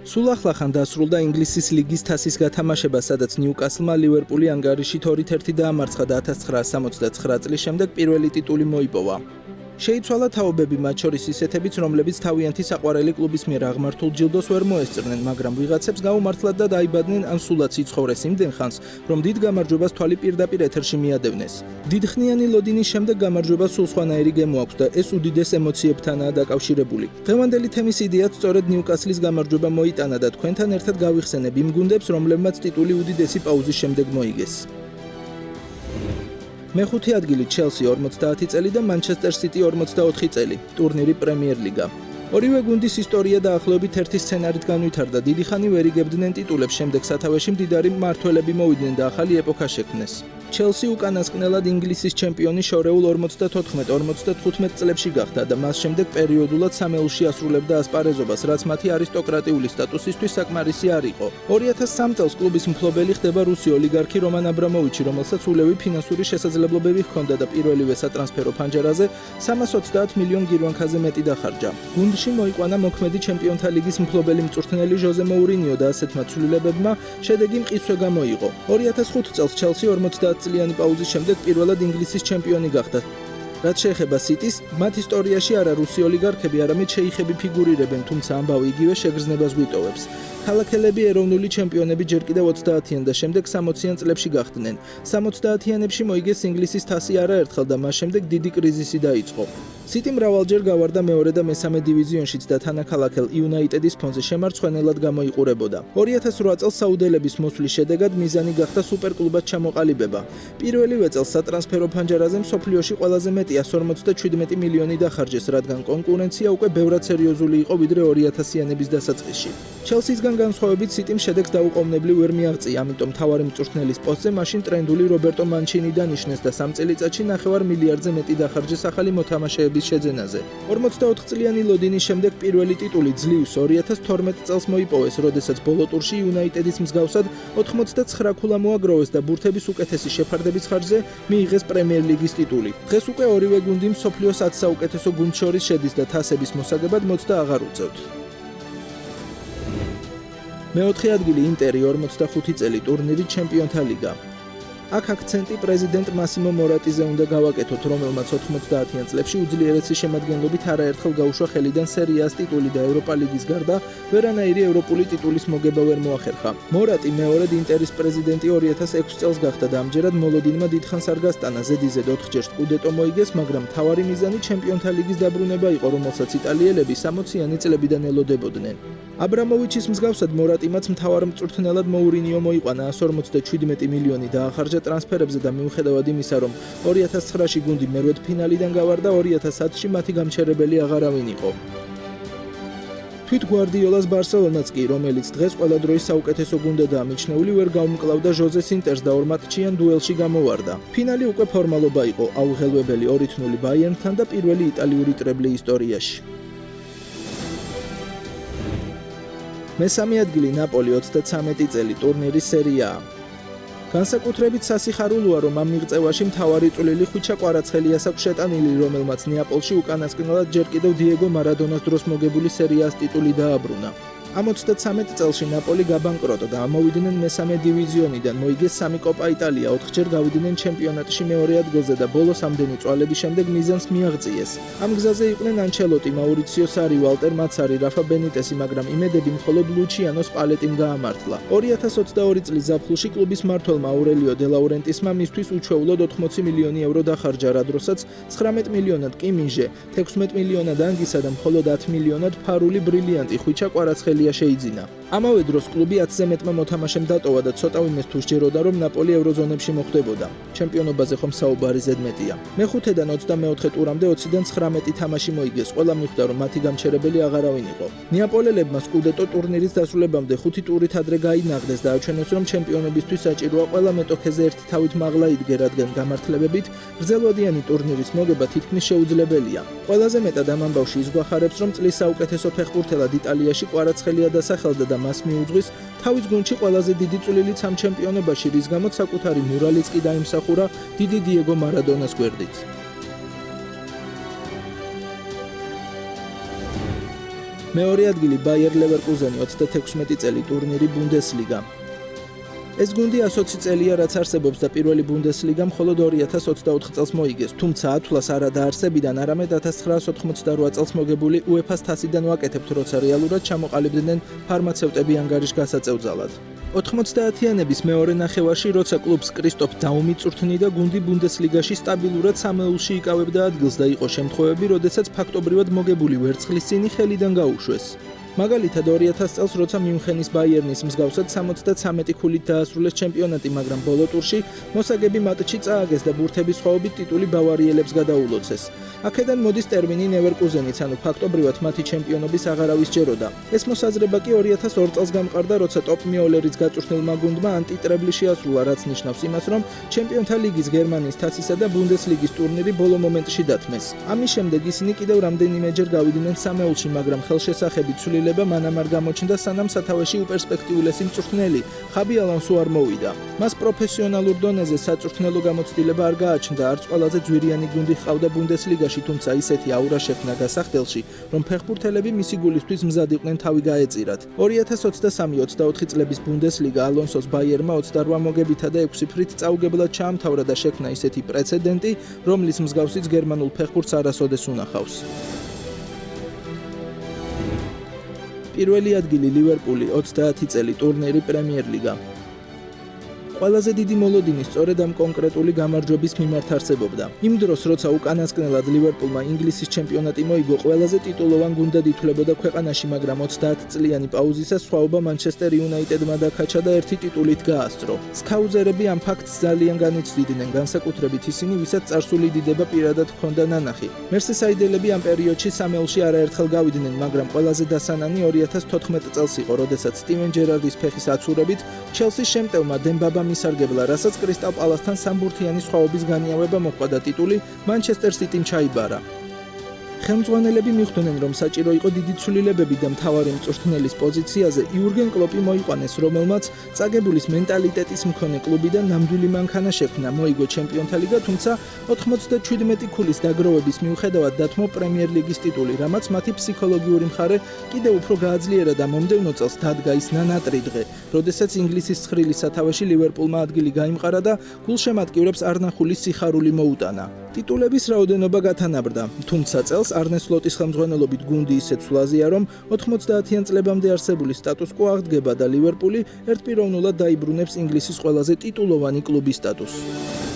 სულ ახლახან დასრულდა ინგლისის ლიგის თასის გათამაშება, სადაც ნიუკასლმა ლივერპული ანგარიში 2-1 დაამარცხა და 1979 წლის შემდეგ პირველი ტიტული მოიპოვა. შეიცვალა თაობები, მათ შორის ისეთებიც, რომლებიც თავიანთი საყვარელი კლუბის მიერ აღმართულ ჯილდოს ვერ მოესწრნენ, მაგრამ ვიღაცებს გაუმართლად და დაიბადნენ ან სულაც იცხოვრეს იმდენ ხანს, რომ დიდ გამარჯვებას თვალი პირდაპირ ეთერში მიადევნეს. დიდხნიანი ლოდინის შემდეგ გამარჯვება სულ სხვანაირი გემო აქვს და ეს უდიდეს ემოციებთანაა დაკავშირებული. დღევანდელი თემის იდეაც სწორედ ნიუკასლის გამარჯვება მოიტანა და თქვენთან ერთად გავიხსენებ იმ გუნდებს, რომლებმაც ტიტული უდიდესი პაუზის შემდეგ მოიგეს. მეხუთე ადგილი ჩელსი 50 წელი და მანჩესტერ სიტი 44 წელი, ტურნირი პრემიერ ლიგა. ორივე გუნდის ისტორია დაახლოებით ერთი სცენარით განვითარდა, დიდი ხანი ვერ იგებდნენ ტიტულებს, შემდეგ სათავეში მდიდარი მმართველები მოვიდნენ და ახალი ეპოქა შექმნეს. ჩელსი უკანასკნელად ინგლისის ჩემპიონი შორეულ 54-55 წლებში გახდა და მას შემდეგ პერიოდულად სამეულში ასრულებდა ასპარეზობას, რაც მათი არისტოკრატიული სტატუსისთვის საკმარისი არ იყო. 2003 წელს კლუბის მფლობელი ხდება რუსი ოლიგარქი რომან აბრამოვიჩი, რომელსაც ულევი ფინანსური შესაძლებლობები ჰქონდა და პირველივე სატრანსფერო ფანჯარაზე 330 მილიონ გირვანქაზე მეტი დახარჯა. გუნდში მოიყვანა მოქმედი ჩემპიონთა ლიგის მფლობელი მწვრთნელი ჟოზე მოურინიო და ასეთმა ცვლილებებმა შედეგი მყისვე გამოიღო. 2005 წელს ჩელსი 50 წლიანი პაუზის შემდეგ პირველად ინგლისის ჩემპიონი გახდა. რაც შეეხება სიტის, მათ ისტორიაში არა რუსი ოლიგარქები, არამედ შეიხები ფიგურირებენ, თუმცა ამბავი იგივე შეგრძნებას გვიტოვებს. ქალაქელები ეროვნული ჩემპიონები ჯერ კიდევ 30-იან და შემდეგ 60-იან წლებში გახდნენ. 70-იანებში მოიგეს ინგლისის თასი არაერთხელ და მას შემდეგ დიდი კრიზისი დაიწყო. სიტი მრავალჯერ გავარდა მეორე და მესამე დივიზიონშიც და თანაქალაქელ იუნაიტედის ფონზე შემარცხვენელად გამოიყურებოდა. 2008 წელს საუდელების მოსვლის შედეგად მიზანი გახდა სუპერკლუბად ჩამოყალიბება. პირველივე წელს სატრანსფერო ფანჯარაზე მსოფლიოში ყველაზე მეტი 157 მილიონი დახარჯეს, რადგან კონკურენცია უკვე ბევრად სერიოზული იყო ვიდრე 2000-იანების დასაწყისში. ჩელსისგან განსხვავებით სიტიმ შედეგს დაუყოვნებლივ ვერ მიაღწია, ამიტომ მთავარი მწვრთნელის პოსტზე მაშინ ტრენდული რობერტო მანჩინი დანიშნეს და 3 წელიწადში 9 მილიარდზე მეტი დახარჯეს ახალი მოთამაშეების შეძენაზე. 44 წლიანი ლოდინის შემდეგ პირველი ტიტული ძლივს 2012 წელს მოიპოვეს, როდესაც ბოლო ტურში იუნაიტედის მსგავსად 89 ქულა მოაგროვეს და ბურთების უკეთესი შეფარდების ხარჯზე მიიღეს პრემიერ ლიგის ტიტული. დღეს უკვე ორივე გუნდი მსოფლიოს 10 საუკეთესო გუნდს შორის შედის და თასების მოსაგებად მოცდა აღარ უწევთ. მეოთხე ადგილი ინტერი 45 წელი, ტურნირი ჩემპიონთა ლიგა. აქ აქცენტი პრეზიდენტ მასიმო მორატიზე უნდა გავაკეთოთ, რომელმაც 90-იან წლებში უძლიერესი შემადგენლობით არაერთხელ გაუშვა ხელიდან სერიას ტიტული და ევროპა ლიგის გარდა ვერანაირი ევროპული ტიტულის მოგება ვერ მოახერხა. მორატი მეორედ ინტერის პრეზიდენტი 2006 წელს გახდა და ამჯერად მოლოდინმა დიდხანს არ გასტანა, ზედიზედ 4-ჯერ სკუდეტო მოიგეს, მაგრამ მთავარი მიზანი ჩემპიონთა ლიგის დაბრუნება იყო, რომელსაც იტალიელები 60-იანი წლებიდან ელოდებოდნენ. აბრამოვიჩის მსგავსად მორატიმაც მთავარ მწვრთნელად მოურინიო მოიყვანა 157 მილიონი დაახარჯა ტრანსფერებზე და მიუხედავად იმისა, რომ 2009-ში გუნდი მერვედ ფინალიდან გავარდა, 2010-ში მათი გამჩერებელი აღარავინ იყო. თვით გვარდიოლას ბარსელონაც კი, რომელიც დღეს ყველა დროის საუკეთესო გუნდადაა მიჩნეული, ვერ გაუმკლავდა ჟოზეს ინტერს და ორ მატჩიან დუელში გამოვარდა. ფინალი უკვე ფორმალობა იყო, აუღელვებელი 2-0 ბაიერნთან და პირველი იტალიური ტრებლი ისტორიაში. მესამე ადგილი ნაპოლი 33 წელი, ტურნირის სერიაა. განსაკუთრებით სასიხარულოა, რომ ამ მიღწევაში მთავარი წვლილი ხვიჩა კვარაცხელიას აქვს შეტანილი, რომელმაც ნეაპოლში უკანასკნელად ჯერ კიდევ დიეგო მარადონას დროს მოგებული სერიას ტიტული დააბრუნა. ამ 33 წელში ნაპოლი გაბანკროტა და ამოვიდნენ მესამე დივიზიონიდან, მოიგეს 3 კოპა იტალია, 4-ჯერ გავიდნენ ჩემპიონატში მეორე ადგილზე და ბოლოს ამდენი წვალების შემდეგ მიზანს მიაღწიეს. ამ გზაზე იყვნენ ანჩელოტი, მაურიციო სარი, ვალტერ მაცარი, რაფა ბენიტესი, მაგრამ იმედები მხოლოდ ლუჩიანო სპალეტიმ გაამართლა. 2022 წლის ზაფხულში კლუბის მმართველმა აურელიო დე ლაურენტისმა მისთვის უჩვეულოდ 80 მილიონი ევრო დახარჯა, რა დროსაც 19 მილიონად კი მინჟე, 16 მილიონად ანგისა და მხოლოდ 10 მილიონად ფარული ბრილიანტი ხვიჩა კვარაცხელი შეიძინა. ამავე დროს კლუბი 10-ზე მეტმა მოთამაშემ დატოვა და ცოტა ვინმეს თუ სჯეროდა, რომ ნაპოლი ევროზონებში მოხვდებოდა. ჩემპიონობაზე ხომ საუბარი ზედმეტია. მეხუთედან 24 ტურამდე 20-დან 19 თამაში მოიგეს. ყველა მიხვდა, რომ მათი გამჩერებელი აღარავინ იყო. ნეაპოლელებმა სკუდეტო ტურნირის დასრულებამდე 5 ტურით ადრე გაინაღდეს და აჩვენეს, რომ ჩემპიონობისთვის საჭიროა ყველა მეტოქეზე ერთი თავით მაღლა იდგე, რადგან გამართლებებით გრძელვადიანი ტურნირის მოგება თითქმის შეუძლებელია. ყველაზე მეტად ამ ამბავში ისგვახარებს, რომ წლის საუკეთესო ფეხბურთელად იტალიაში კვარაცხელია დასახელდა და მას მიუძღვის თავის გუნდში ყველაზე დიდი წვლილიც ამ ჩემპიონობაში, რის გამოც საკუთარი მურალიც კი დაიმსახურა დიდი დიეგო მარადონას გვერდით. მეორე ადგილი Bayer Leverkusen 36 წელი ტურნირი Bundesliga. ეს გუნდი 120 წელია რაც არსებობს და პირველი Bundesliga მხოლოდ 2024 წელს მოიგეს, თუმცა ათვლას არა დაარსებიდან, არამედ 1988 წელს მოგებული UEFA-ს თასიდან ვაკეთებთ, როცა რეალურად ჩამოყალიბდნენ ფარმაცევტები ანგარიშგასაწევძალად. 90-იანების მეორე ნახევარში, როცა კლუბს კრისტოფ დაუმი წვრთნიდა, გუნდი Bundesliga-ში სტაბილურად სამეულში იკავებდა ადგილს და იყო შემთხვევები, როდესაც ფაქტობრივად მოგებული ვერცხლის წინი ხელიდან გაუშვეს. მაგალითად 2000 წელს, როცა მიუნხენის ბაიერნის მსგავსად 73 ქულით დაასრულეს ჩემპიონატი, მაგრამ ბოლო ტურში მოსაგები მატჩი წააგეს და ბურთების სხვაობით ტიტული ბავარიელებს გადაულოცეს. აქედან მოდის ტერმინი Leverkusenიც, ანუ ფაქტობრივად მათი ჩემპიონობის აღარავის ჯეროდა. ეს მოსაზრება კი 2002 წელს გამყარდა, როცა ტოპ მიოლერიც გაწვრთნილმა გუნდმა ანტიტრებლი შეასრულა, რაც ნიშნავს იმას, რომ ჩემპიონთა ლიგის, გერმანიის თასისა და ბუნდესლიგის ტურნირი ბოლო მომენტში დათმეს. ამის შემდეგ ისინი კიდევ რამდენიმეჯერ გავიდნენ სამეულში, მაგრამ ხელშესახებით ცვლილება მანამ არ გამოჩნდა, სანამ სათავეში უპერსპექტიულესი მწვრთნელი ხაბი ალონსო არ მოვიდა. მას პროფესიონალურ დონეზე საწვრთნელო გამოცდილება არ გააჩნდა, არც ყველაზე ძვირიანი გუნდი ჰყავდა ბუნდესლიგაში, თუმცა ისეთი აურა შექმნა გასახდელში, რომ ფეხბურთელები მისი გულისთვის მზად იყვნენ თავი გაეწირათ. 2023-24 წლების ბუნდესლიგა ალონსოს ბაიერმა 28 მოგებითა და 6 ციფრით წაუგებლად ჩაამთავრა და შექმნა ისეთი პრეცედენტი, რომლის მსგავსიც გერმანულ ფეხბურთს არასოდეს უნახავს. პირველი ადგილი ლივერპული 30 წელი ტურნირი პრემიერლიგა. ყველაზე დიდი მოლოდინი სწორედ ამ კონკრეტული გამარჯვების მიმართ არსებობდა. იმ დროს, როცა უკანასკნელად ლივერპულმა ინგლისის ჩემპიონატი მოიგო, ყველაზე ტიტულოვან გუნდად ითვლებოდა ქვეყანაში, მაგრამ 30 წლიანი პაუზისას სხვაობა მანჩესტერ იუნაიტედმა დაქაჩა და ერთი ტიტულით გაასწრო. სკაუზერები ამ ფაქტს ძალიან განიცდიდნენ, განსაკუთრებით ისინი, ვისაც წარსული დიდება პირადად ჰქონდა ნანახი. მერსისაიდელები ამ პერიოდში სამეულში არაერთხელ გავიდნენ, მაგრამ ყველაზე დასანანი 2014 წელს იყო, როდესაც სტივენ ჯერარდის ფეხის აცურებით ჩელსის შემტევმა დემბაბა მისარგებლა, რასაც კრისტალ პალასთან სამბურთიანი სხვაობის განიავება მოჰყვა და ტიტული მანჩესტერ სიტიმ ჩაიბარა. ხელმძღვანელები მიხვდნენ, რომ საჭირო იყო დიდი ცვლილებები და მთავარი მწვრთნელის პოზიციაზე იურგენ კლოპი მოიყვანეს, რომელმაც წაგებულის მენტალიტეტის მქონე კლუბიდან ნამდვილი მანქანა შექმნა, მოიგო ჩემპიონთა ლიგა, თუმცა 97 ქულის დაგროვების მიუხედავად დათმო პრემიერ ლიგის ტიტული, რამაც მათი ფსიქოლოგიური მხარე კიდევ უფრო გააძლიერა და მომდევნო წელს დადგა ის ნანატრი დღე, როდესაც ინგლისის ცხრილის სათავეში ლივერპულმა ადგილი გაიმყარა და გულშემატკივრებს არნახული სიხარული მოუტანა. ტიტულების რაოდენობა გათანაბრდა, თუმცა წელს არნე სლოტის ხელმძღვანელობით გუნდი ისეთ სვლაზეა, რომ 90-იან წლებამდე არსებული სტატუს-კვო აღდგება და ლივერპული ერთპიროვნულად დაიბრუნებს ინგლისის ყველაზე ტიტულოვანი კლუბის სტატუსს.